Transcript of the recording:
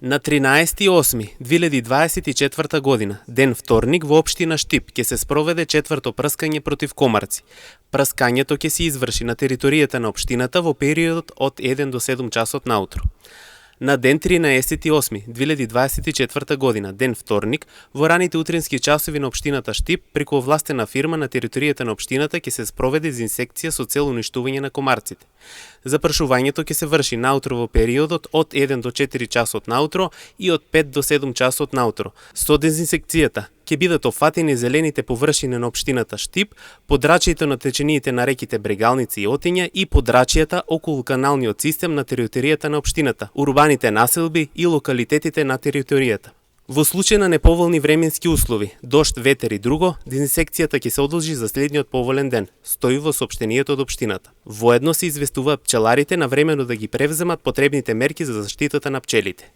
На 13.8.2024 година, ден вторник, во општина Штип ќе се спроведе четврто прскање против комарци. Прскањето ќе се изврши на територијата на општината во периодот од 1 до 7 часот наутро. На ден 13.8.2024 година, ден вторник, во раните утрински часови на општината Штип, преку овластена фирма на територијата на општината ќе се спроведе дезинсекција со цел уништување на комарците. Запрашувањето ќе се врши наутро во периодот од 1 до 4 часот наутро и од 5 до 7 часот наутро. Со дезинсекцијата ќе бидат офатени зелените површини на општината Штип, подрачјето на течениите на реките Брегалница и Отиња и подрачјата околу каналниот систем на територијата на општината, урбаните населби и локалитетите на територијата. Во случај на неповолни временски услови, дожд, ветер и друго, дезинсекцијата ќе се одлжи за следниот поволен ден, стои во соопштението од општината. Воедно се известуваат пчеларите навремено да ги превземат потребните мерки за заштитата на пчелите.